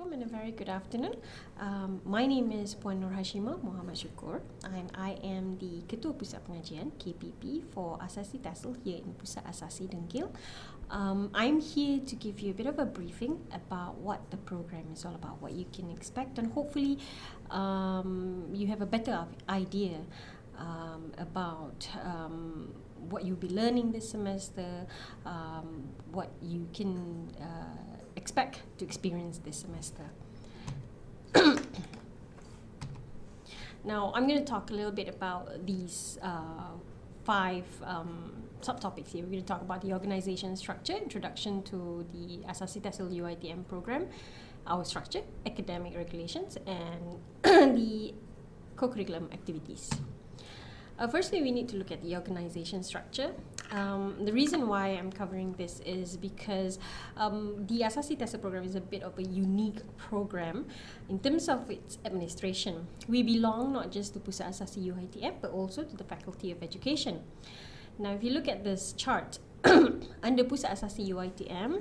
Assalamualaikum and a very good afternoon. My name is Puan Nur Hashimah Muhammad Syukur and I am the Ketua Pusat Pengajian KPP for Asasi TESL here in Pusat Asasi Dengkil. I'm here to give you a bit of a briefing about what the program is all about, what you can expect, and hopefully you have a better idea about what you'll be learning this semester, what you can expect to experience this semester. Now, I'm going to talk a little bit about these five subtopics here. We're going to talk about the organization structure, introduction to the Asasi TESL UiTM program, our structure, academic regulations, and the co-curriculum activities. Firstly, we need to look at the organization structure. The reason why I'm covering this is because the Asasi TESL program is a bit of a unique program in terms of its administration. We belong not just to Pusat Asasi UiTM but also to the Faculty of Education. Now, if you look at this chart, under Pusat Asasi UiTM,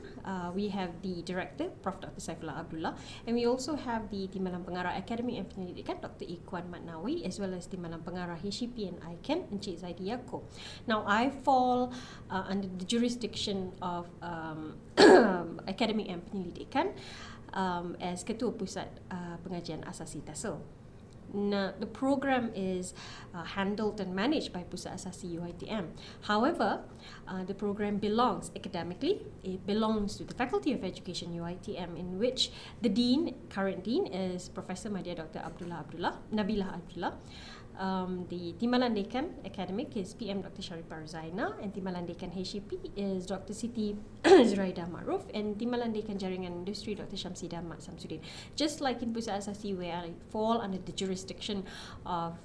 we have the Director, Prof. Dr. Saifullah Abdullah, and we also have the Timbalan Pengarah Akademik and Penyelidikan, Dr. Ikhwan Matnawi, as well as Timbalan Pengarah HCP and ICAN, Encik Zaidi Yaakob. Now, I fall under the jurisdiction of Akademik and Penyelidikan as Ketua Pusat Pengajian Asasi TESL. Now, the program is handled and managed by Pusat Asasi UiTM. However, the program belongs academically, it belongs to the Faculty of Education UiTM, in which the Dean, current Dean, is Professor Madya Dr. Nabilah Abdullah. The Timbalan Dekan Academic is PM Dr. Sharifah Ruzaina, and Timbalan Dekan HCP is Dr. Siti Zuraida Maruf, and Timbalan Dekan Jaringan Industri Dr. Syamsidah Mat Samsudin. Just like in Pusat Asasi, where I fall under the jurisdiction of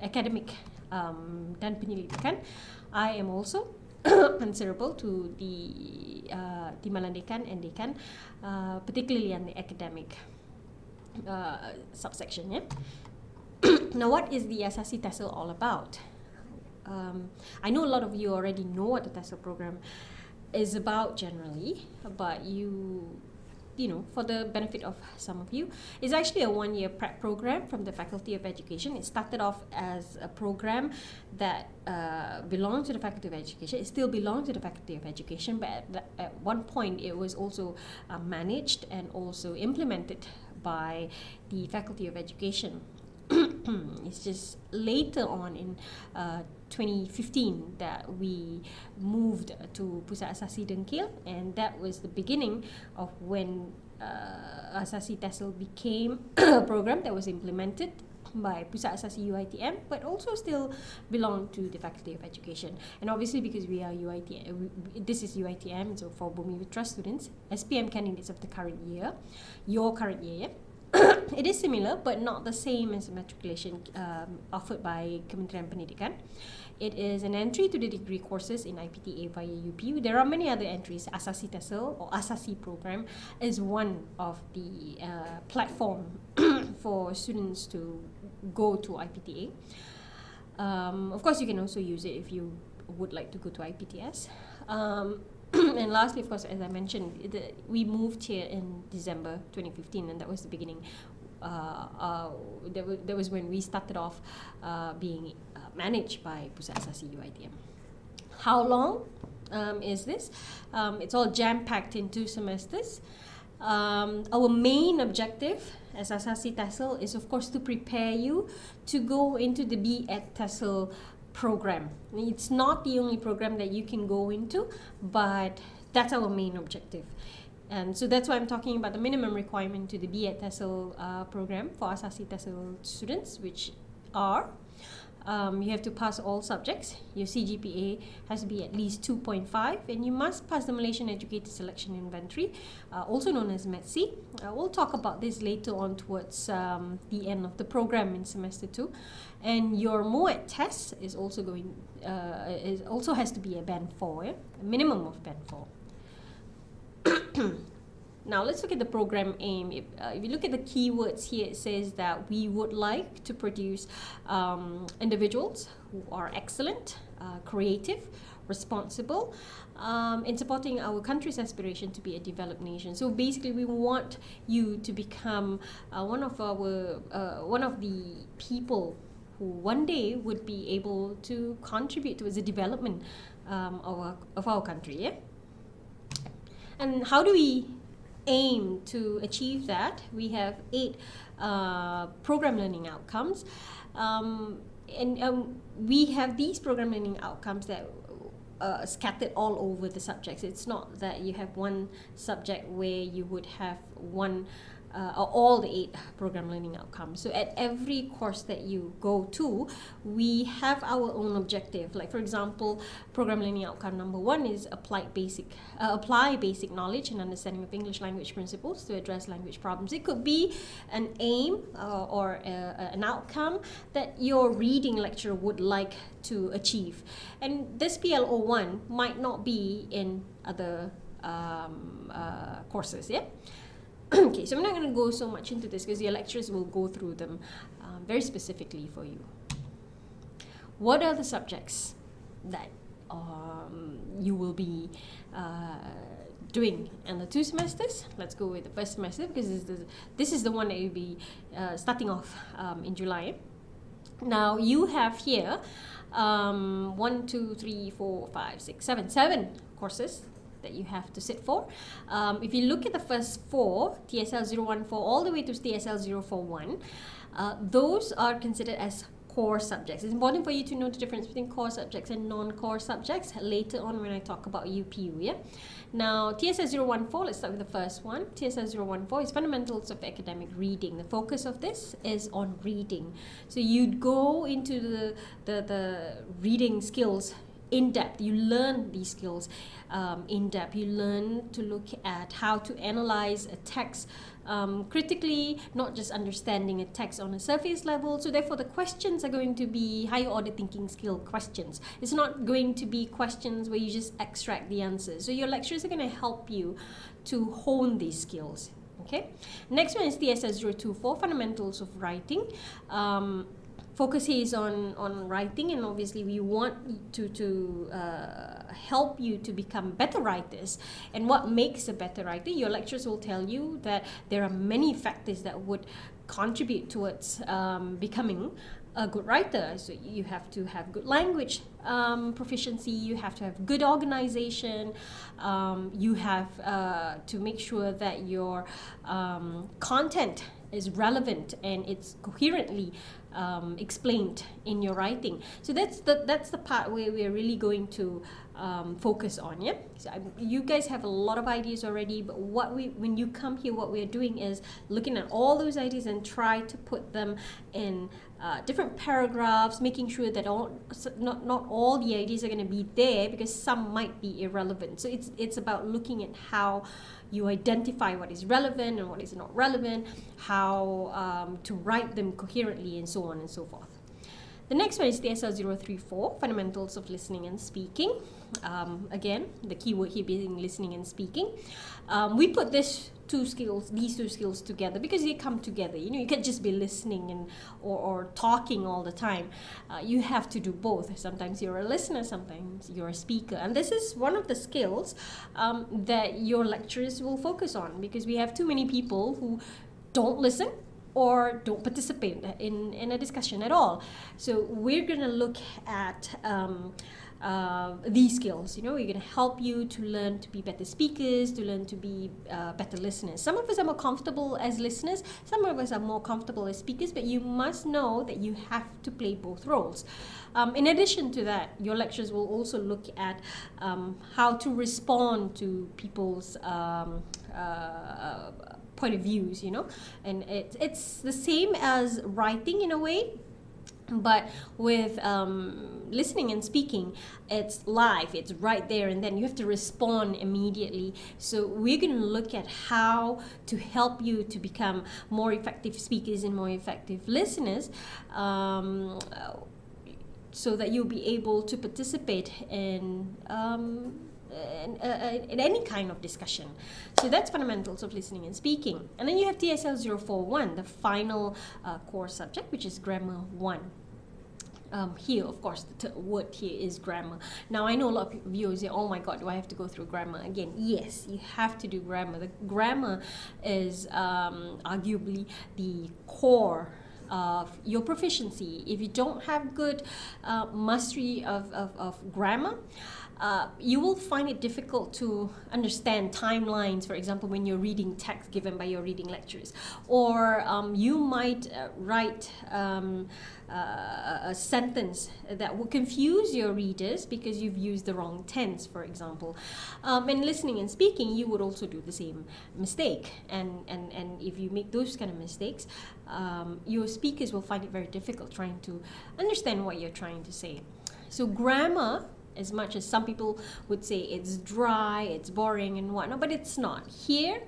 academic dan penyelidikan, I am also answerable to the Timbalan Dekan and Dekan, particularly on the academic subsection. Yeah. Now, what is the Asasi TESL all about? I know a lot of you already know what the TESL program is about generally, but you know, for the benefit of some of you, it's actually a one-year prep program from the Faculty of Education. It started off as a program that belonged to the Faculty of Education. It still belongs to the Faculty of Education, but at one point it was also managed and also implemented by the Faculty of Education. It's just later on in 2015 that we moved to Pusat Asasi Dengkil, and that was the beginning of when Asasi TESL became a program that was implemented by Pusat Asasi UiTM, but also still belong to the Faculty of Education. And obviously, because we are UiTM, this is UiTM, so for Bumi with Trust students, SPM candidates of the current year, your current year, yeah? It is similar but not the same as the matriculation offered by Kementerian Pendidikan. It is an entry to the degree courses in IPTA via UPU. There are many other entries. Asasi TESL or Asasi program is one of the platform for students to go to IPTA. Of course, you can also use it if you would like to go to IPTS. And lastly, of course, as I mentioned, we moved here in December 2015, and that was the beginning. That was when we started off being managed by Pusat Asasi UiTM. How long is this? It's all jam-packed in 2 semesters. Our main objective as Asasi TESL is, of course, to prepare you to go into the B.Ed TESL program. It's not the only program that you can go into, but that's our main objective. And so that's why I'm talking about the minimum requirement to the B.Ed TESL program for Asasi TESL students, which are you have to pass all subjects. Your CGPA has to be at least 2.5, and you must pass the Malaysian Educator Selection Inventory, also known as METSI. We'll talk about this later on towards the end of the program in semester 2. And your MOET test is also also has to be a band 4, yeah? A minimum of band 4. Now, let's look at the program aim. If you look at the keywords here, it says that we would like to produce individuals who are excellent, creative, responsible in supporting our country's aspiration to be a developed nation. So basically, we want you to become one of the people who one day would be able to contribute towards the development of our country. Yeah? And how do we aim to achieve that? We have 8 program learning outcomes. We have these program learning outcomes that scattered all over the subjects. It's not that you have one subject where you would have one or all the 8 program learning outcomes. So at every course that you go to, we have our own objective. Like for example, program learning outcome number 1 is apply basic knowledge and understanding of English language principles to address language problems. It could be an aim or an outcome that your reading lecturer would like to achieve. And this PLO1 might not be in other courses, yeah? Okay, so I'm not going to go so much into this because your lecturers will go through them very specifically for you. What are the subjects that you will be doing in the 2 semesters? Let's go with the first semester because this is the one that you'll be starting off in July. Now you have here 1, 2, 3, 4, 5, 6, 7 courses that you have to sit for. If you look at the first 4, TSL 014 all the way to TSL 041, those are considered as core subjects. It's important for you to know the difference between core subjects and non-core subjects later on when I talk about UPU. Yeah. Now TSL 014, let's start with the first one. TSL 014 is fundamentals of academic reading. The focus of this is on reading. So you'd go into the reading skills in depth. You learn these skills in depth. You learn to look at how to analyze a text critically, not just understanding a text on a surface level. So therefore the questions are going to be higher order thinking skill questions. It's not going to be questions where you just extract the answers. So your lecturers are going to help you to hone these skills. Okay. Next one is TSL 024, fundamentals of writing. Focus here is on writing, and obviously we want to help you to become better writers. And what makes a better writer? Your lecturers will tell you that there are many factors that would contribute towards becoming a good writer. So you have to have good language proficiency, you have to have good organization, you have to make sure that your content is relevant and it's coherently explained in your writing. So that's the part where we're really going to focus on. Yeah. So you guys have a lot of ideas already, but when you come here, what we're doing is looking at all those ideas and try to put them in different paragraphs, making sure that not all the ideas are going to be there because some might be irrelevant. So it's about looking at how you identify what is relevant and what is not relevant, how to write them coherently, and so on and so forth. The next one is TSL 034, fundamentals of listening and speaking. Again, the keyword here being listening and speaking. We put these two skills together because they come together. You know, you can't just be listening and or talking all the time. You have to do both. Sometimes you're a listener, sometimes you're a speaker, and this is one of the skills that your lecturers will focus on, because we have too many people who don't listen or don't participate in a discussion at all. So we're going to look at these skills. You know, we're going to help you to learn to be better speakers, to learn to be better listeners. Some of us are more comfortable as listeners, some of us are more comfortable as speakers, but you must know that you have to play both roles. In addition to that, your lecturers will also look at how to respond to people's point of views, you know, and it's the same as writing in a way, but with listening and speaking, it's live, it's right there and then you have to respond immediately. So we're going to look at how to help you to become more effective speakers and more effective listeners, so that you'll be able to participate in any kind of discussion. So that's fundamentals of listening and speaking. And then you have TSL 041, the final core subject, which is grammar 1. here, of course, the word here is grammar. Now, I know a lot of you say, oh my God, do I have to go through grammar again? Yes, you have to do grammar. The grammar is arguably the core of your proficiency. If you don't have good mastery of grammar, you will find it difficult to understand timelines, for example, when you're reading text given by your reading lecturers. Or you might write a sentence that will confuse your readers because you've used the wrong tense, for example. And listening and speaking, you would also do the same mistake. And if you make those kind of mistakes, your speakers will find it very difficult trying to understand what you're trying to say. So grammar, as much as some people would say it's dry, it's boring and whatnot, but it's not. Here,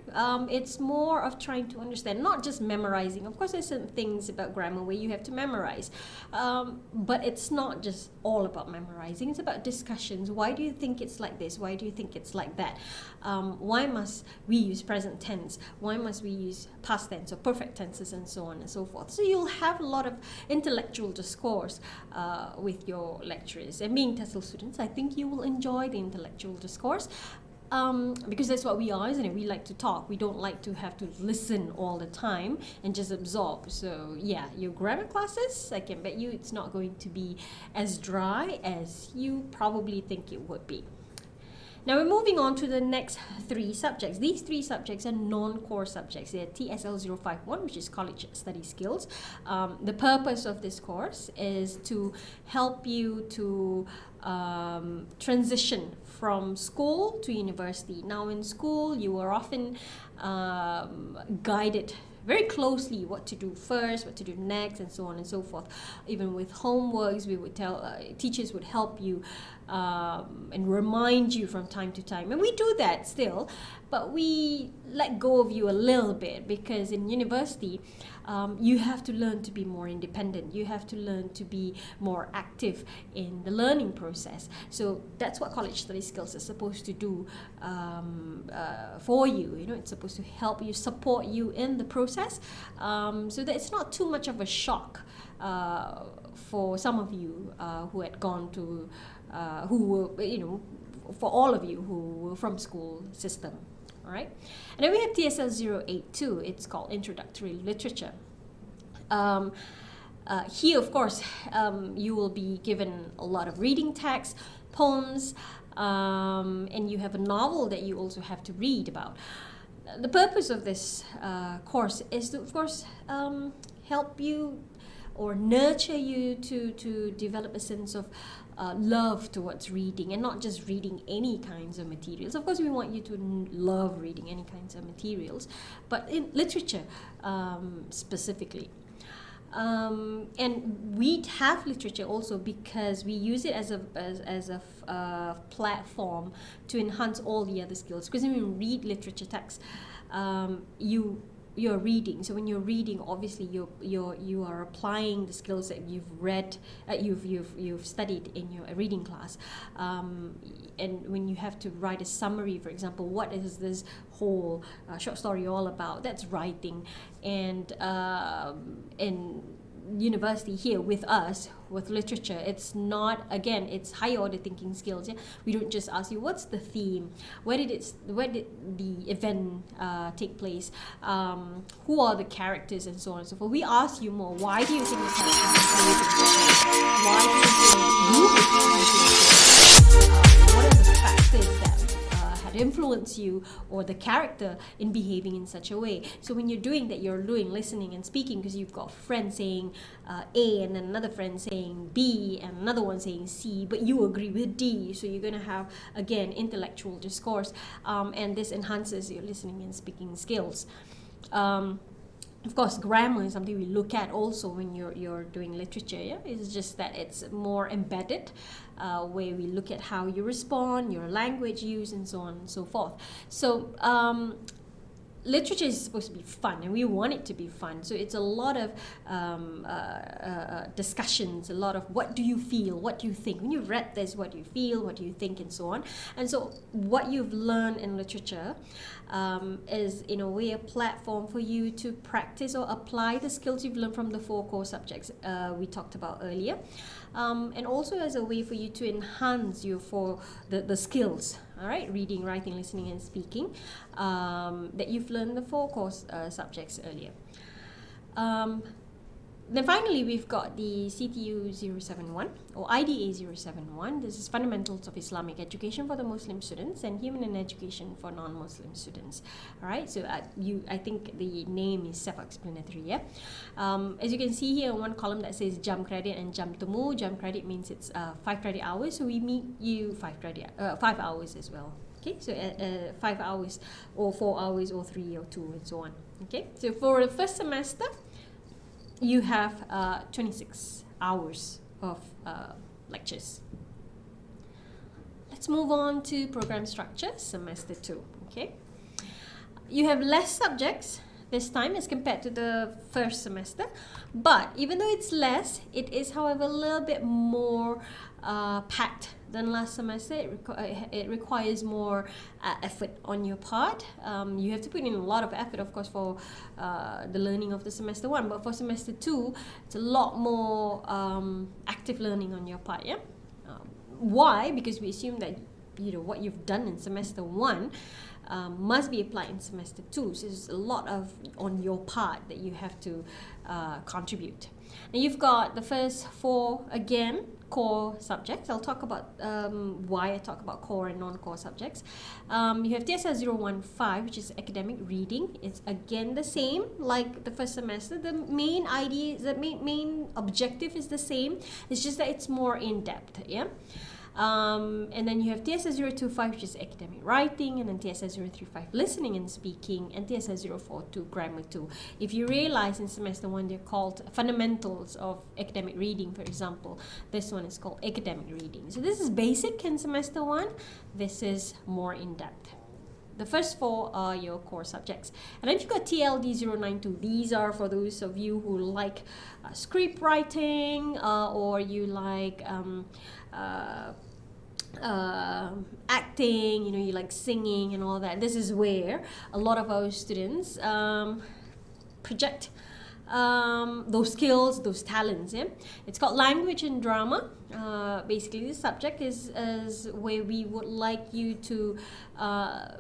it's more of trying to understand, not just memorizing. Of course, there's some things about grammar where you have to memorize, but it's not just all about memorizing. It's about discussions. Why do you think it's like this? Why do you think it's like that? Why must we use present tense? Why must we use past tense or perfect tenses and so on and so forth? So you'll have a lot of intellectual discourse with your lecturers. And being TESL students, I think you will enjoy the intellectual discourse because that's what we are, isn't it? We like to talk. We don't like to have to listen all the time and just absorb. So yeah, your grammar classes, I can bet you it's not going to be as dry as you probably think it would be. Now we're moving on to the next three subjects. These three subjects are non-core subjects. They're TSL 051, which is College Study Skills. The purpose of this course is to help you to transition from school to university. Now in school, you are often guided very closely what to do first, what to do next, and so on and so forth. Even with homeworks, we would tell teachers would help you and remind you from time to time, and we do that still, but we let go of you a little bit because in university you have to learn to be more independent. You have to learn to be more active in the learning process. So that's what college study skills is supposed to do for you. You know, it's supposed to help you, support you in the process, so that it's not too much of a shock for some of you who had gone to, who were, you know, for all of you who were from school system. All right, and then we have TSL 082. It's called Introductory Literature. Here, of course, you will be given a lot of reading text, poems, and you have a novel that you also have to read about. The purpose of this course is to, of course, help you or nurture you to develop a sense of love towards reading, and not just reading any kinds of materials. Of course, we want you to love reading any kinds of materials, but in literature specifically. And we have literature also because we use it as a platform to enhance all the other skills. Because when you read literature text, you're reading. So when you're reading, obviously you are applying the skills that you've read, you've studied in your reading class. And when you have to write a summary, for example, what is this whole short story all about? That's writing. And in university here with us, with literature, it's not, again, it's higher order thinking skills. Yeah? We don't just ask you what's the theme, where did the event take place, who are the characters, and so on and so forth. We ask you more, why do you think the characters are behaving? Why do you think what are the factors that had influenced you or the character in behaving in such a way? So when you're doing that, you're doing listening and speaking because you've got friends saying A and then another friend saying B and another one saying C, but you agree with D. So you're going to have, again, intellectual discourse, and this enhances your listening and speaking skills. Of course, grammar is something we look at also when you're doing literature. Yeah? It's just that it's more embedded, where we look at how you respond, your language use, and so on and so forth. So literature is supposed to be fun, and we want it to be fun. So it's a lot of discussions, a lot of what do you feel, what do you think. When you read this, what do you feel, what do you think, and so on. And so what you've learned in literature is, in a way, a platform for you to practice or apply the skills you've learned from the 4 core subjects we talked about earlier. And also as a way for you to enhance the skills, all right, reading, writing, listening, and speaking, that you've learned the 4 core subjects earlier. Then finally, we've got the CTU 071 or IDA 071. This is Fundamentals of Islamic Education for the Muslim Students and Human and Education for Non-Muslim Students. All right, so I think the name is self-explanatory. Yeah. As you can see here, one column that says jam credit and jam temu. Jam credit means it's 5 credit hours, so we meet you 5 hours as well. Okay, so 5 hours or 4 hours or 3 or 2 and so on. Okay, so for the first semester, you have 26 hours of lectures. Let's move on to program structure, semester 2. Okay, you have less subjects this time as compared to the first semester, but even though it's less, it is, however, a little bit more packed than last semester. It requires more effort on your part. You have to put in a lot of effort, of course, for the learning of the semester 1, but for semester 2, it's a lot more active learning on your part. Yeah. Why? Because we assume that what you've done in semester 1 must be applied in semester 2. So there's a lot on your part that you have to contribute. Now you've got the first 4 again core subjects. I'll talk about why I talk about core and non-core subjects. You have TESL 015, which is academic reading. It's again the same like the first semester. The main idea, the main objective is the same. It's just that it's more in depth. Yeah. And then you have TESL 025, which is academic writing, and then TESL 035, listening and speaking, and TESL 042, grammar 2. If you realize in semester 1, they're called fundamentals of academic reading, for example. This one is called academic reading. So this is basic in semester 1. This is more in depth. The first 4 are your core subjects. And then you've got TLD 092. These are for those of you who like script writing or you like acting, you like singing and all that. This is where a lot of our students project those skills, those talents. Yeah, it's called language and drama. Basically, this subject is where we would like you to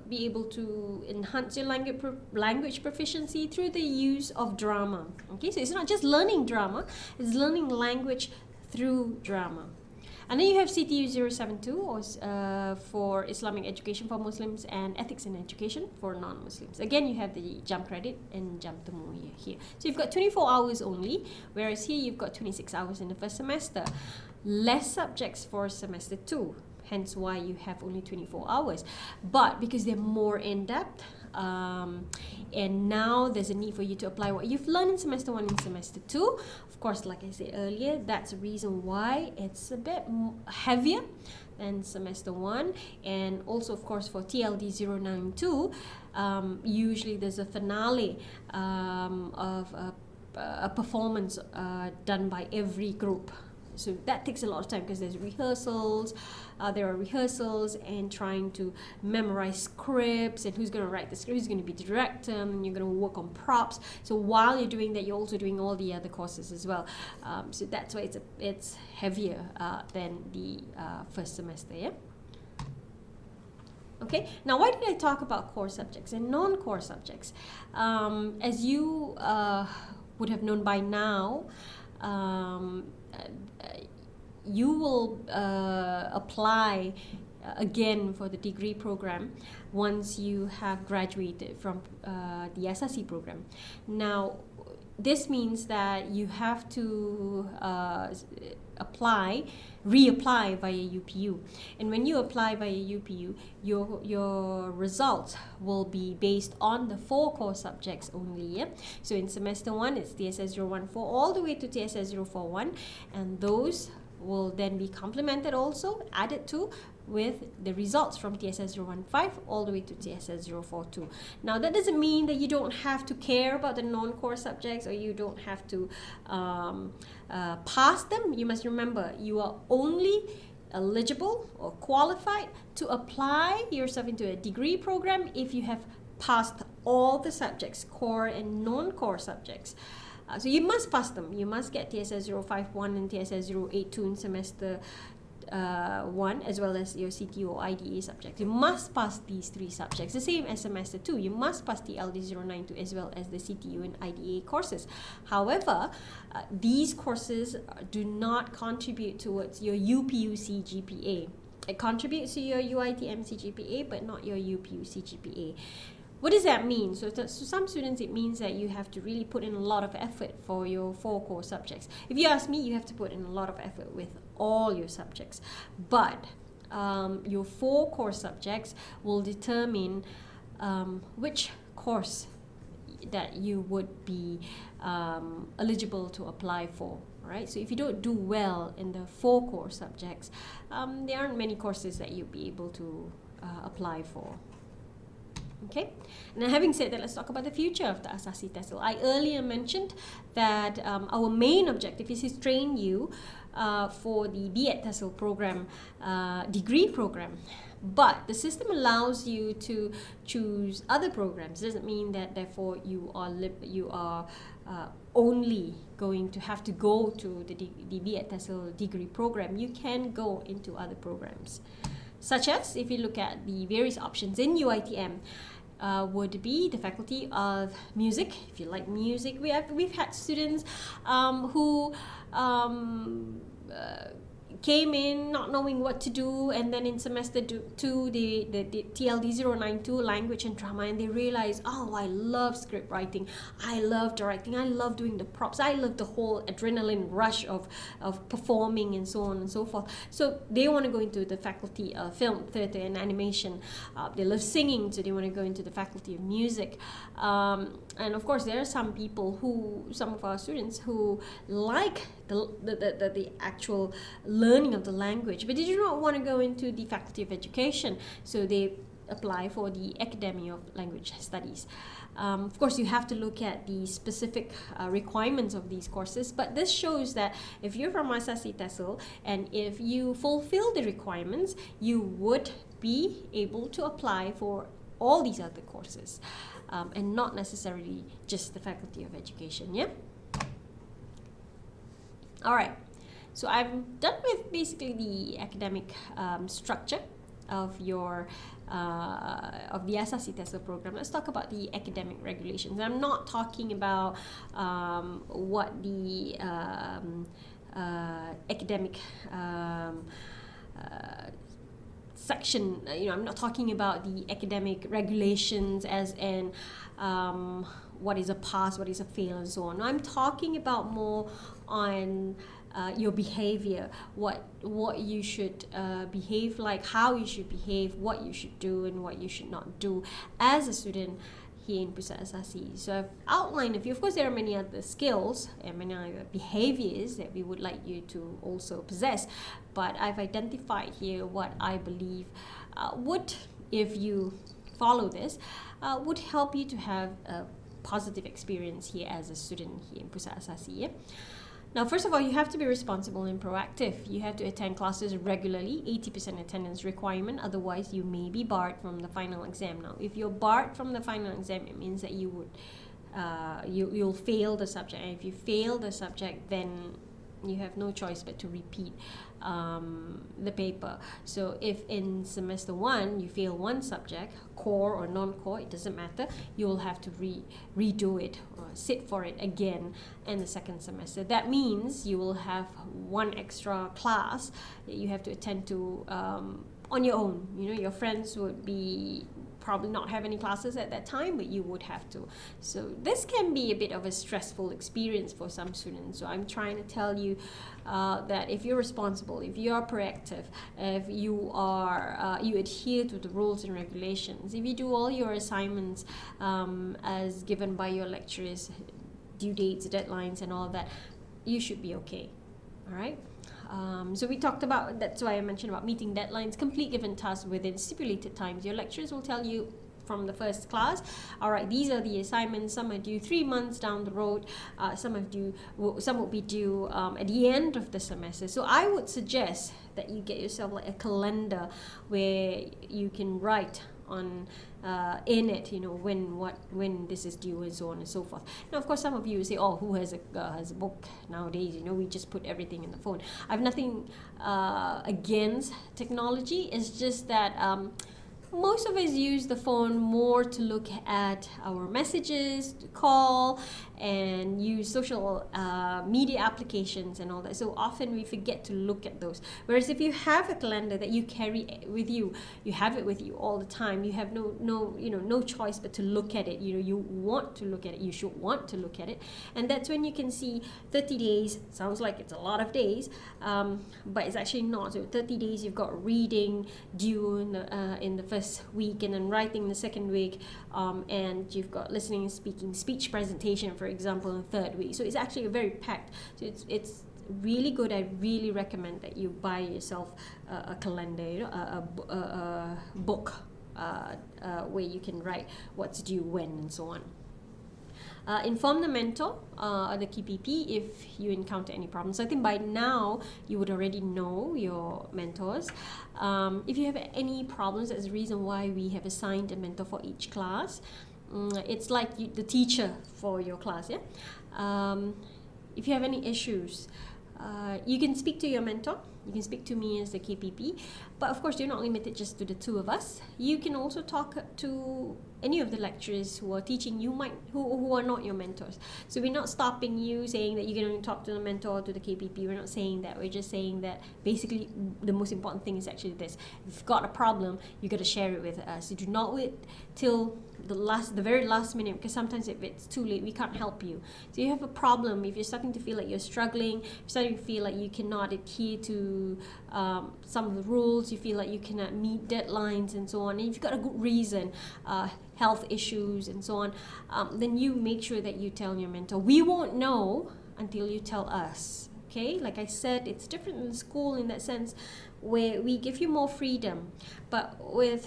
be able to enhance your language proficiency through the use of drama. Okay, so it's not just learning drama; it's learning language through drama. And then you have CTU 072 or, for Islamic Education for Muslims and Ethics in Education for Non-Muslims. Again, you have the jam credit and jam temu here. So you've got 24 hours only, whereas here you've got 26 hours in the first semester. Less subjects for semester 2, hence why you have only 24 hours. But because they're more in-depth, and now there's a need for you to apply what you've learned in semester 1 and semester 2. Of course, like I said earlier, that's the reason why it's a bit heavier than semester 1. And also, of course, for TLD 092, usually there's a finale of a performance done by every group. So that takes a lot of time because there's rehearsals. There are rehearsals and trying to memorize scripts and who's going to write the script, who's going to be the director, and you're going to work on props. So while you're doing that, you're also doing all the other courses as well. So that's why it's heavier than the first semester. Yeah. Okay. Now, why did I talk about core subjects and non-core subjects? As you would have known by now, you will apply again for the degree program once you have graduated from the Asasi program. Now, this means that you have to reapply via UPU. And when you apply via UPU, your results will be based on the 4 core subjects only. Yeah? So in semester 1, it's TSS 014 all the way to TSS 041, and those will then be complemented also, added to with the results from TSS 015 all the way to TSS 042. Now that doesn't mean that you don't have to care about the non-core subjects or you don't have to pass them. You must remember you are only eligible or qualified to apply yourself into a degree program if you have passed all the subjects, core and non-core subjects. So you must pass them. You must get TSS 051 and TSS 082 in semester 1, as well as your CTO IDA subjects. You must pass these 3 subjects. The same as semester 2. You must pass the LD 092 as well as the CTU and IDA courses. However, these courses do not contribute towards your UPUC GPA. It contributes to your UITMC GPA, but not your UPUC GPA. What does that mean? So to some students, it means that you have to really put in a lot of effort for your 4 core subjects. If you ask me, you have to put in a lot of effort with all your subjects. But your 4 core subjects will determine which course that you would be eligible to apply for. Right? So if you don't do well in the 4 core subjects, there aren't many courses that you'll be able to apply for. Okay, now having said that, let's talk about the future of the Asasi TESL. I earlier mentioned that our main objective is to train you for the B.Ed TESL program, degree program. But the system allows you to choose other programs. It doesn't mean that therefore you are only going to have to go to the B.Ed TESL degree program. You can go into other programs, such as, if you look at the various options in UITM, would be the Faculty of Music. If you like music, we've had students who came in not knowing what to do, and then in semester 2 the TLD 092 language and drama, and they realize, oh, I love script writing, I love directing, I love doing the props, I love the whole adrenaline rush of performing and so on and so forth. So they want to go into the Faculty of Film, Theatre and Animation. They love singing, so they want to go into the Faculty of Music. And of course there are some of our students who like the actual learning of the language, but they do not want to go into the Faculty of Education, so they apply for the Academy of Language Studies. Of course, you have to look at the specific requirements of these courses, but this shows that if you're from Asasi TESL and if you fulfill the requirements, you would be able to apply for all these other courses, and not necessarily just the Faculty of Education. Yeah. All right, so I'm done with basically the academic structure of your of the Asasi TESL program. Let's talk about the academic regulations. I'm not talking about what the academic section, I'm not talking about the academic regulations as in what is a pass, what is a fail, and so on. I'm talking about more on your behavior, what you should behave like, how you should behave, what you should do and what you should not do as a student here in Pusat Asasi. So I've outlined a few. Of course, there are many other skills and many other behaviors that we would like you to also possess, but I've identified here what I believe would, if you follow this, would help you to have a positive experience here as a student here in Pusat Asasi. Yeah? Now, first of all, you have to be responsible and proactive. You have to attend classes regularly, 80% attendance requirement, otherwise you may be barred from the final exam. Now, if you're barred from the final exam, it means that you would you'll fail the subject, and if you fail the subject, then you have no choice but to repeat the paper. So if in semester 1 you fail one subject, core or non-core, it doesn't matter, you will have to redo it or sit for it again in the second semester. That means you will have one extra class that you have to attend to on your own. Your friends would be probably not have any classes at that time, but you would have to. So this can be a bit of a stressful experience for some students. So I'm trying to tell you that if you're responsible, if you are proactive, if you are you adhere to the rules and regulations, if you do all your assignments as given by your lecturers, due dates, deadlines and all of that, you should be okay. All right. So we talked about, that's why I mentioned about meeting deadlines, complete given tasks within stipulated times. Your lecturers will tell you from the first class, all right, these are the assignments. Some are due 3 months down the road. Some will be due at the end of the semester. So I would suggest that you get yourself like a calendar where you can write on in it, when this is due and so on and so forth. Now, of course, some of you will say, "Oh, who has a book nowadays? We just put everything in the phone." I have nothing against technology. It's just that most of us use the phone more to look at our messages, to call, and use social media applications and all that. So often we forget to look at those. Whereas if you have a calendar that you carry with you, you have it with you all the time. You have no choice but to look at it. You want to look at it. You should want to look at it, and that's when you can see 30 days. Sounds like it's a lot of days, but it's actually not. So 30 days, you've got reading due in the first week, and then writing the second week, and you've got listening and speaking, speech presentation, for example, in the third week. So it's actually very packed. So it's really good. I really recommend that you buy yourself a calendar, a book where you can write what's due when and so on. Inform the mentor or the KPP if you encounter any problems. So I think by now you would already know your mentors. If you have any problems, that's the reason why we have assigned a mentor for each class. It's like the teacher for your class. If you have any issues, you can speak to your mentor. You can speak to me as the KPP, but of course you're not limited just to the two of us. You can also talk to any of the lecturers who are teaching you, who are not your mentors. So we're not stopping you saying that you can only talk to the mentor or to the KPP. We're not saying that. We're just saying that basically the most important thing is actually this: if you've got a problem, you got to share it with us. You do not wait till the very last minute, because sometimes if it's too late, we can't help you. So you have a problem, if you're starting to feel like you're struggling, you're starting to feel like you cannot adhere to some of the rules, you feel like you cannot meet deadlines and so on, and if you've got a good reason, health issues and so on, then you make sure that you tell your mentor. We won't know until you tell us. Okay, like I said, it's different in school in that sense, where we give you more freedom, but with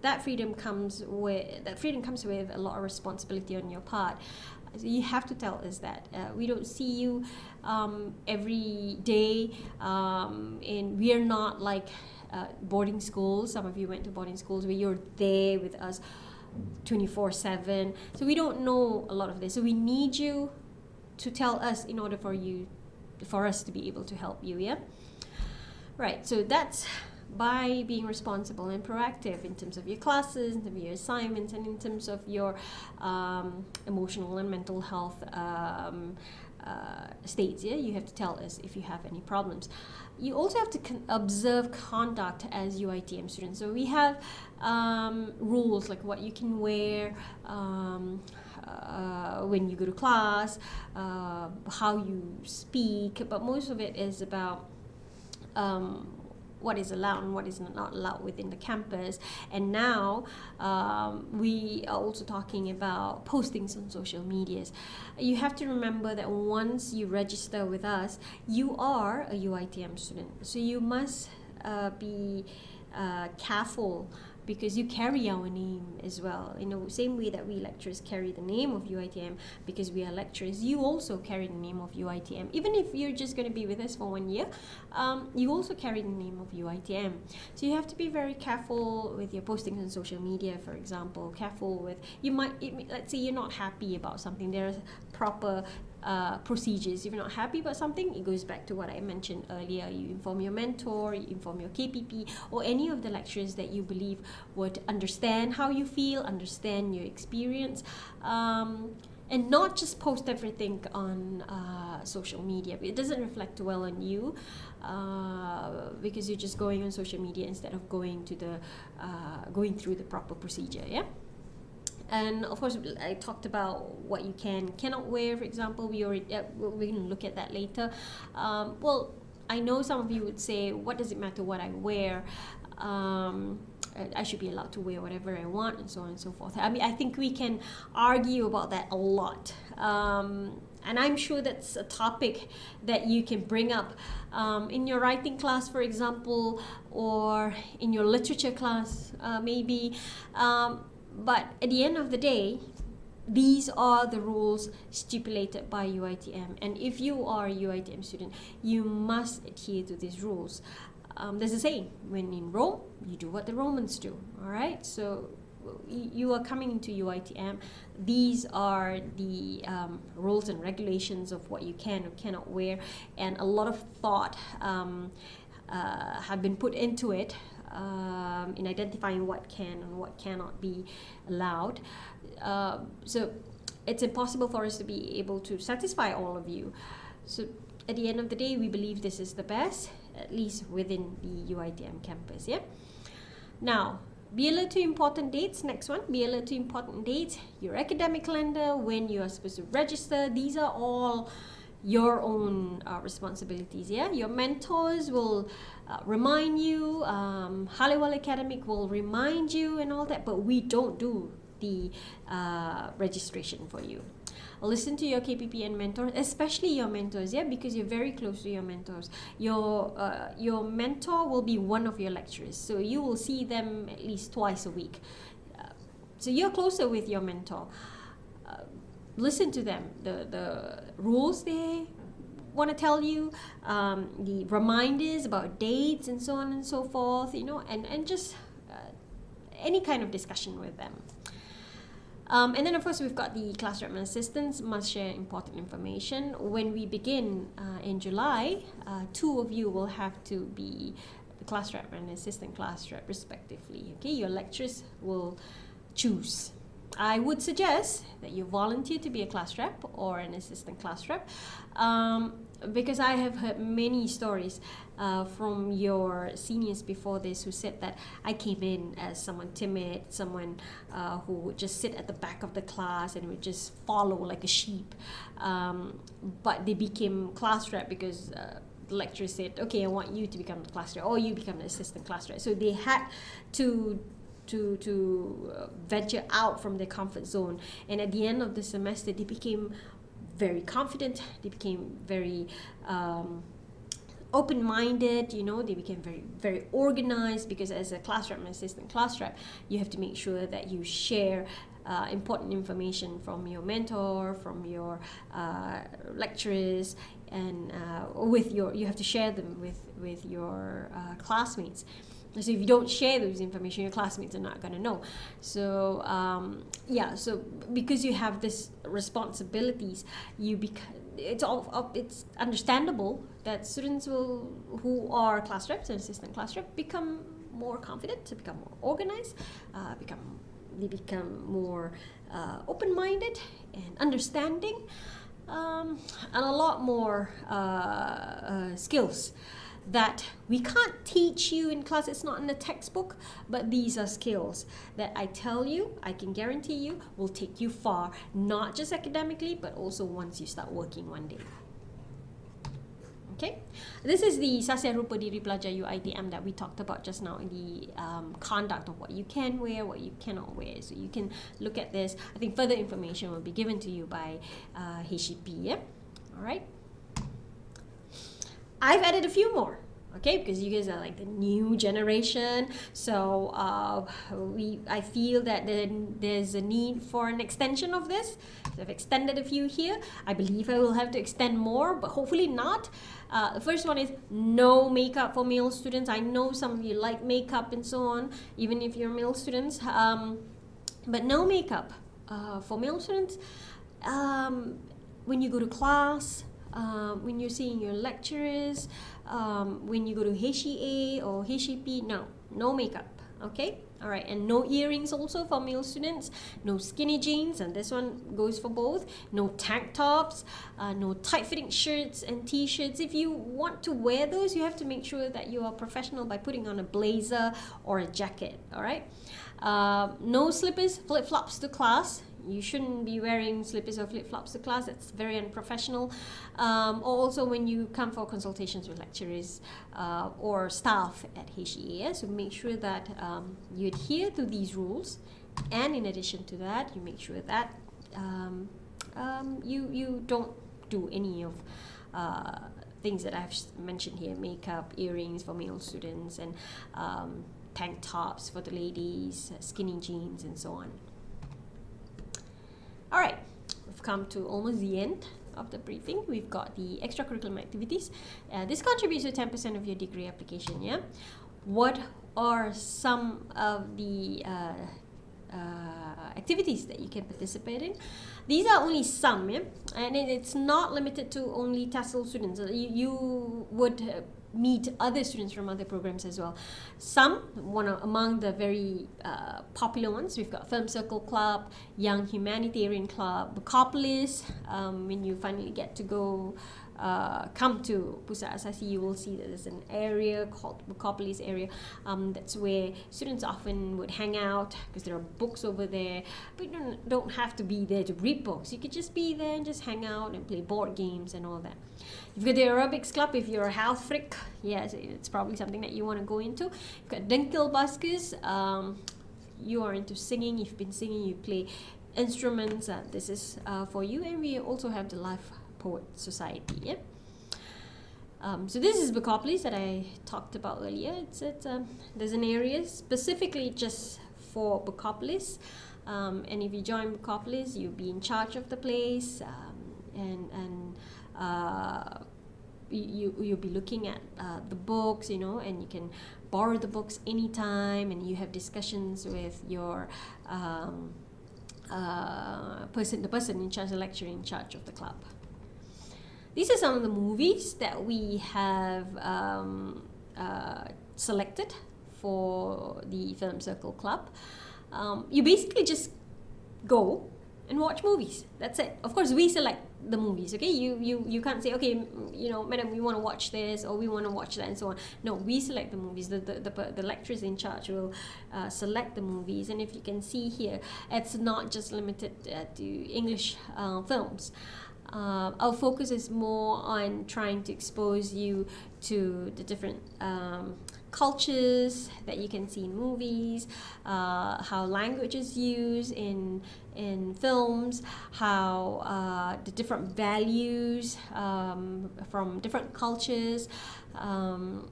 that freedom comes with a lot of responsibility on your part. So you have to tell us that we don't see you every day, and we are not like boarding schools. Some of you went to boarding schools where you're there with us 24/7. So we don't know a lot of this. So we need you to tell us in order for us to be able to help you. Yeah. Right. So that's by being responsible and proactive in terms of your classes, in terms of your assignments, and in terms of your emotional and mental health states. Yeah, you have to tell us if you have any problems. You also have to observe conduct as UITM students. So we have rules like what you can wear when you go to class, how you speak, but most of it is about what is allowed and what is not allowed within the campus. And now we are also talking about postings on social medias. You have to remember that once you register with us, you are a UITM student. So you must be careful, because you carry our name as well. In the same way that we lecturers carry the name of UITM because we are lecturers, you also carry the name of UITM. Even if you're just going to be with us for 1 year, you also carry the name of UITM. So you have to be very careful with your postings on social media, for example. Careful with, let's say you're not happy about something, there are proper procedures. If you're not happy about something, it goes back to what I mentioned earlier. You inform your mentor, you inform your KPP, or any of the lecturers that you believe would understand how you feel, understand your experience, and not just post everything on social media. It doesn't reflect well on you, because you're just going on social media instead of going through the proper procedure. Yeah. And of course, I talked about what you cannot wear, for example. We're going to look at that later. Well, I know some of you would say, what does it matter what I wear? I should be allowed to wear whatever I want, and so on and so forth. I mean, I think we can argue about that a lot. And I'm sure that's a topic that you can bring up in your writing class, for example, or in your literature class, maybe. But at the end of the day, these are the rules stipulated by UiTM. And if you are a UiTM student, you must adhere to these rules. There's a saying, when in Rome, you do what the Romans do. All right? So you are coming into UiTM. These are the rules and regulations of what you can or cannot wear. And a lot of thought have been put into it in identifying what can and what cannot be allowed. So it's impossible for us to be able to satisfy all of you. So at the end of the day, we believe this is the best, at least within the UiTM campus. Yeah. Now, be alert to important dates. Next one, be alert to important dates. Your academic calendar, when you are supposed to register. These are all your own responsibilities. Yeah, your mentors will remind you. Hollywood Academic will remind you and all that, but we don't do the registration for you. Listen to your KPP and mentors, especially your mentors, yeah, because you're very close to your mentors. Your mentor will be one of your lecturers, so you will see them at least twice a week. So you're closer with your mentor. Listen to them. The rules they want to tell you, the reminders about dates and so on and so forth, you know, and just any kind of discussion with them. And then of course we've got the class rep and assistants must share important information. When we begin in July, 2 of you will have to be the class rep and assistant class rep respectively. Okay, your lecturers will choose. I would suggest that you volunteer to be a class rep or an assistant class rep, because I have heard many stories from your seniors before this who said that I came in as someone timid, someone who would just sit at the back of the class and would just follow like a sheep, but they became class rep because the lecturer said, okay, I want you to become the class rep, or you become an assistant class rep. So they had to venture out from their comfort zone, and at the end of the semester they became very confident, they became very open-minded, you know, they became very, very organized, because as a class rep and assistant class rep, you have to make sure that you share important information from your mentor, from your lecturers, and you have to share them with your classmates. So if you don't share those information, your classmates are not going to know. So so because you have this responsibilities, it's understandable that students who are class reps and assistant class rep become more confident, to become more organized, they become more open-minded and understanding, and a lot more skills that we can't teach you in class. It's not in the textbook, but these are skills that I tell you, I can guarantee you, will take you far, not just academically, but also once you start working one day. Okay, this is the Sasya Rupa Diri Pelajar UiTM that we talked about just now, in the conduct of what you can wear, what you cannot wear. So you can look at this. I think further information will be given to you by HEP. Yeah, all right. I've added a few more, okay, because you guys are like the new generation. So I feel that there's a need for an extension of this. So I've extended a few here. I believe I will have to extend more, but hopefully not. The first one is no makeup for male students. I know some of you like makeup and so on, even if you're male students. But no makeup for male students. When you go to class, when you're seeing your lecturers, when you go to HEA or HEP, no makeup, okay? All right, and no earrings also for male students, no skinny jeans, and this one goes for both, no tank tops, no tight-fitting shirts and t-shirts. If you want to wear those, you have to make sure that you are professional by putting on a blazer or a jacket, all right? No slippers, flip-flops to class. You shouldn't be wearing slippers or flip-flops to class. That's very unprofessional. Or also when you come for consultations with lecturers or staff at HEA. So make sure that you adhere to these rules. And in addition to that, you make sure that you don't do any of things that I've mentioned here: makeup, earrings for male students, and tank tops for the ladies, skinny jeans, and so on. All right, we've come to almost the end of the briefing. We've got the extracurricular activities. This contributes to 10% of your degree application. Yeah, what are some of the activities that you can participate in? These are only some, yeah? And it's not limited to only TESL students. You would meet other students from other programs as well. Among the very popular ones, we've got Film Circle Club, Young Humanitarian Club, Bukopolis. When you finally get to go come to Pusat Asasi, you will see that there's an area called Bukopolis area. That's where students often would hang out because there are books over there. But you don't have to be there to read books. You could just be there and just hang out and play board games and all that. You've got the aerobics club if you're a health freak. Yes, it's probably something that you want to go into. You've got Dinkel Buskers. You are into singing. You've been singing. You play instruments. This is for you. And we also have the Life Poet Society. Yeah. So this is Bukopolis that I talked about earlier. There's an area specifically just for Bukopolis, and if you join Bukopolis, you'll be in charge of the place, you'll be looking at the books, and you can borrow the books anytime, and you have discussions with your the person in charge, the lecturer in charge of the club. These are some of the movies that we have selected for the Film Circle Club. You basically just go and watch movies. That's it. Of course, we select the movies. Okay, you can't say, okay, madam, we want to watch this or we want to watch that and so on. No, we select the movies. The lecturers in charge will select the movies, and if you can see here, it's not just limited to English films. Our focus is more on trying to expose you to the different cultures that you can see in movies, how language is used in films, how the different values from different cultures, all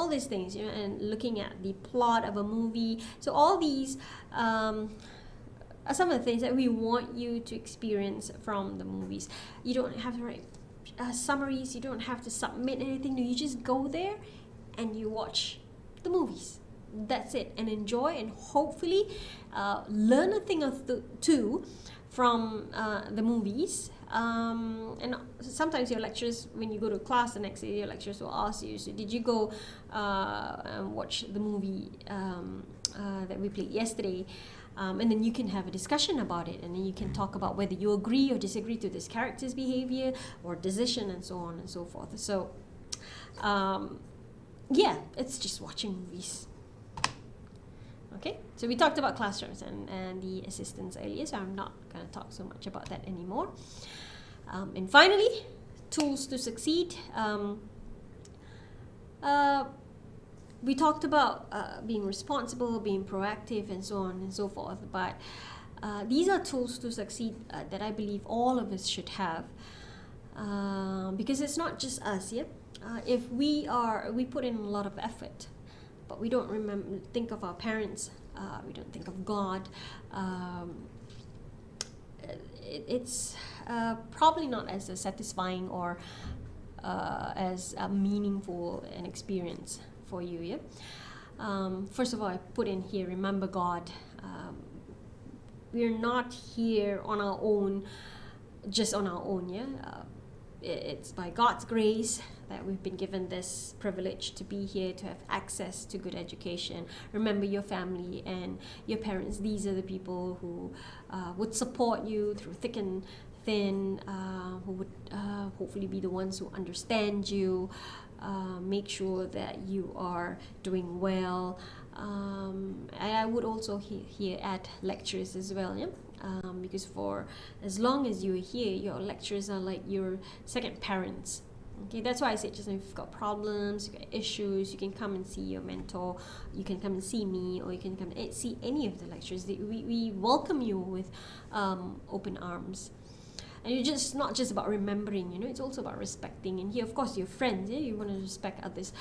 these things, and looking at the plot of a movie. So all these are some of the things that we want you to experience from the movies. You don't have to write summaries, you don't have to submit anything. No, you just go there and you watch the movies. That's it, and enjoy, and hopefully learn a thing or two from the movies. And sometimes your lecturers, when you go to class the next day, your lecturers will ask you, so did you go and watch the movie that we played yesterday? And then you can have a discussion about it, and then you can talk about whether you agree or disagree to this character's behavior or decision, and so on and so forth. So it's just watching movies. Okay, so we talked about classrooms and the assistants earlier, so I'm not going to talk so much about that anymore. And finally, tools to succeed. We talked about being responsible, being proactive, and so on and so forth. But these are tools to succeed that I believe all of us should have, because it's not just us. Yeah, if we put in a lot of effort, but we don't think of our parents. We don't think of God. It's probably not as satisfying or as meaningful an experience for you. Yeah. First of all, I put in here, remember God. We're not here on our own, just on our own. Yeah. It's by God's grace that we've been given this privilege to be here, to have access to good education. Remember your family and your parents. These are the people who would support you through thick and thin, who would hopefully be the ones who understand you, make sure that you are doing well. And I would also here add lecturers as well, yeah? Because for as long as you're here, your lecturers are like your second parents. Okay, that's why I said just if you've got problems, you've got issues, you can come and see your mentor, you can come and see me, or you can come and see any of the lecturers. We welcome you with open arms. And it's just not just about remembering, it's also about respecting. And here, of course, your friends, you want to respect others.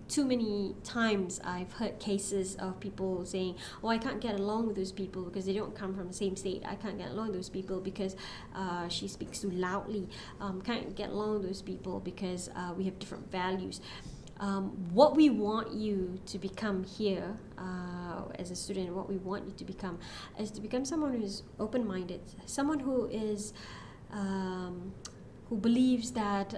Too many times I've heard cases of people saying, oh, I can't get along with those people because they don't come from the same state. I can't get along with those people because she speaks too loudly. Can't get along with those people because we have different values. What we want you to become here as a student, what we want you to become is to become someone who is open-minded, someone who is who believes that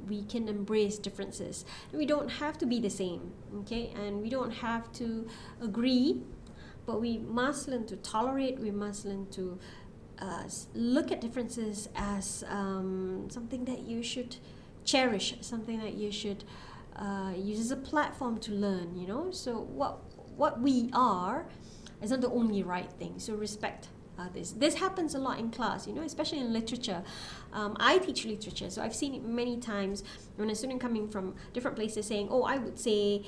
we can embrace differences. We don't have to be the same, okay? And we don't have to agree, but we must learn to tolerate. We must learn to look at differences as something that you should cherish, something that you should use as a platform to learn, So what we are is not the only right thing. So respect this. This happens a lot in class, especially in literature. I teach literature, so I've seen it many times when a student coming from different places saying, oh, I would say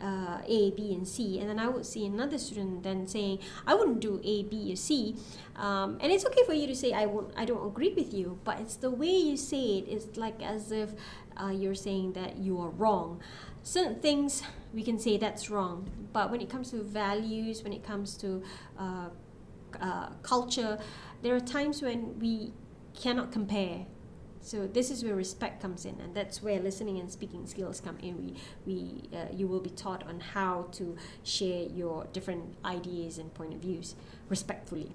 A, B, and C, and then I would see another student then saying, I wouldn't do A, B, or C, and it's okay for you to say I don't agree with you, but it's the way you say it. It's like as if you're saying that you are wrong. Certain things we can say that's wrong, but when it comes to values, when it comes to culture, there are times when we cannot compare. So this is where respect comes in, and that's where listening and speaking skills come in. You will be taught on how to share your different ideas and point of views respectfully.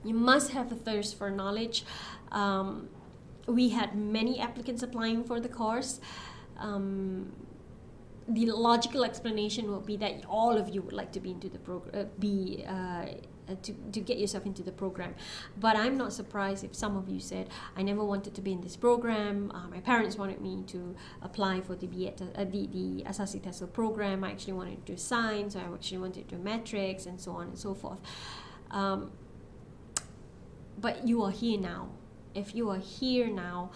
You must have a thirst for knowledge. We had many applicants applying for the course. The logical explanation will be that all of you would like to be into the to get yourself into the program. But I'm not surprised if some of you said, I never wanted to be in this program. My parents wanted me to apply for the Asasi TESL program. I actually wanted to do science. I actually wanted to do metrics, and so on and so forth. But you are here now. If you are here now,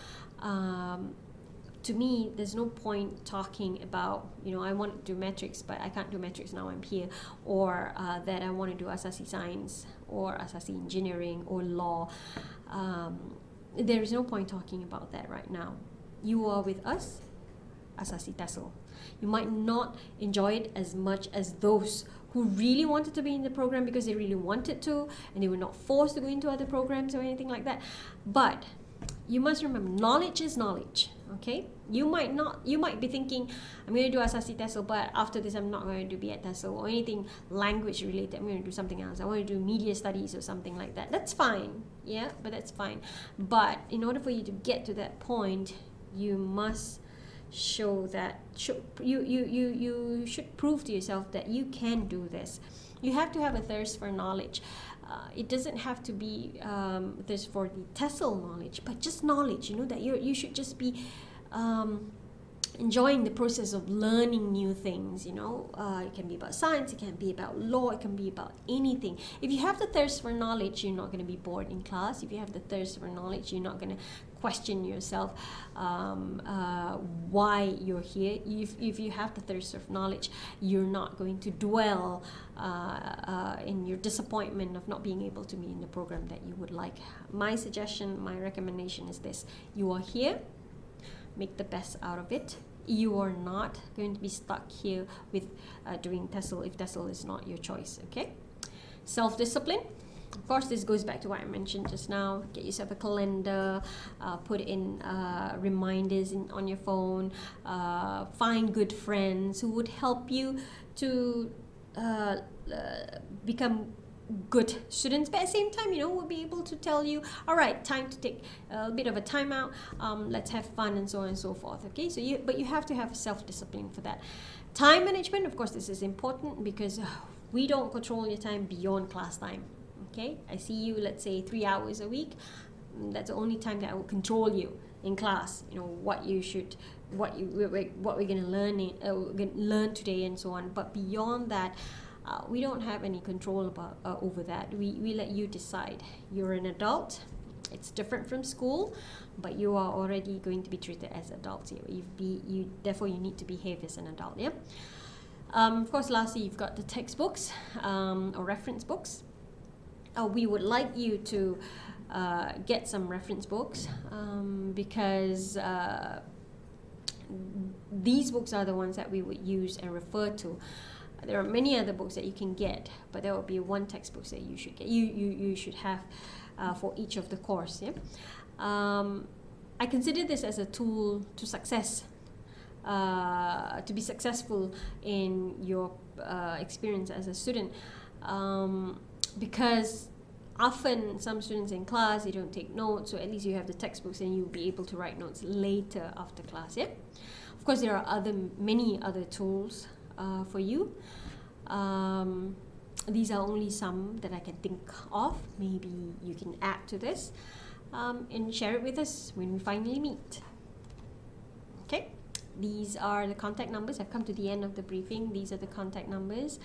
to me, there's no point talking about, I want to do metrics, but I can't do metrics now, I'm here. Or that I want to do Asasi Science, or Asasi Engineering, or Law. There is no point talking about that right now. You are with us, Asasi TESL. You might not enjoy it as much as those who really wanted to be in the program because they really wanted to, and they were not forced to go into other programs or anything like that. But you must remember, knowledge is knowledge, okay? You might be thinking, I'm going to do Asasi TESL, but after this I'm not going to do BEd TESL or anything language related. I'm going to do something else. I want to do media studies or something like that. That's fine, but that's fine. But in order for you to get to that point, you must show that you should prove to yourself that you can do this. You have to have a thirst for knowledge. It doesn't have to be thirst for the TESL knowledge, but just knowledge. That you should just be enjoying the process of learning new things. It can be about science, it can be about law, it can be about anything. If you have the thirst for knowledge, you're not going to be bored in class. If you have the thirst for knowledge, you're not going to question yourself why you're here. If you have the thirst of knowledge, you're not going to dwell in your disappointment of not being able to be in the program that you would like. My suggestion, my recommendation is this: you are here, make the best out of it. You are not going to be stuck here with doing TESL if TESL is not your choice, okay? Self-discipline. Of course, this goes back to what I mentioned just now. Get yourself a calendar, put in reminders on your phone, find good friends who would help you to become good students, but at the same time, we'll be able to tell you, all right, time to take a bit of a time out, let's have fun, and so on and so forth, okay? But you have to have self-discipline for that. Time management, of course, this is important because we don't control your time beyond class time, okay? I see you, let's say, 3 hours a week. That's the only time that I will control you in class, what we're going to learn today, and so on. But beyond that, we don't have any control about over that. We let you decide. You're an adult. It's different from school, but you are already going to be treated as adults here. Therefore, you need to behave as an adult. Yeah. Of course, lastly, you've got the textbooks or reference books. We would like you to get some reference books, because these books are the ones that we would use and refer to. There are many other books that you can get, but there will be one textbook that you should get. You should have for each of the course. Yeah, I consider this as a tool to success, to be successful in your experience as a student, because often some students in class, they don't take notes, so at least you have the textbooks and you'll be able to write notes later after class. Yeah, of course there are many other tools for you. These are only some that I can think of. Maybe you can add to this, and share it with us when we finally meet. Okay, these are the contact numbers. I've come to the end of the briefing. These are the contact numbers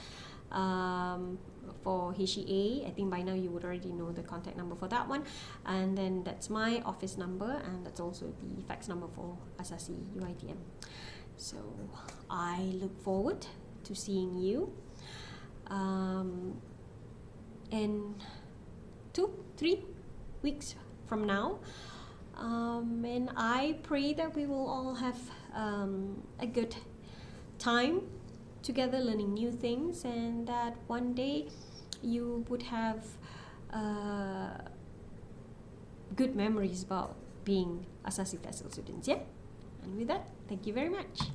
for HEA. I think by now you would already know the contact number for that one, and then that's my office number, and that's also the fax number for Asasi UiTM. So I look forward to seeing you in 2-3 weeks from now, and I pray that we will all have a good time together learning new things, and that one day you would have good memories about being Asasi TESL students. Yeah, and with that, thank you very much.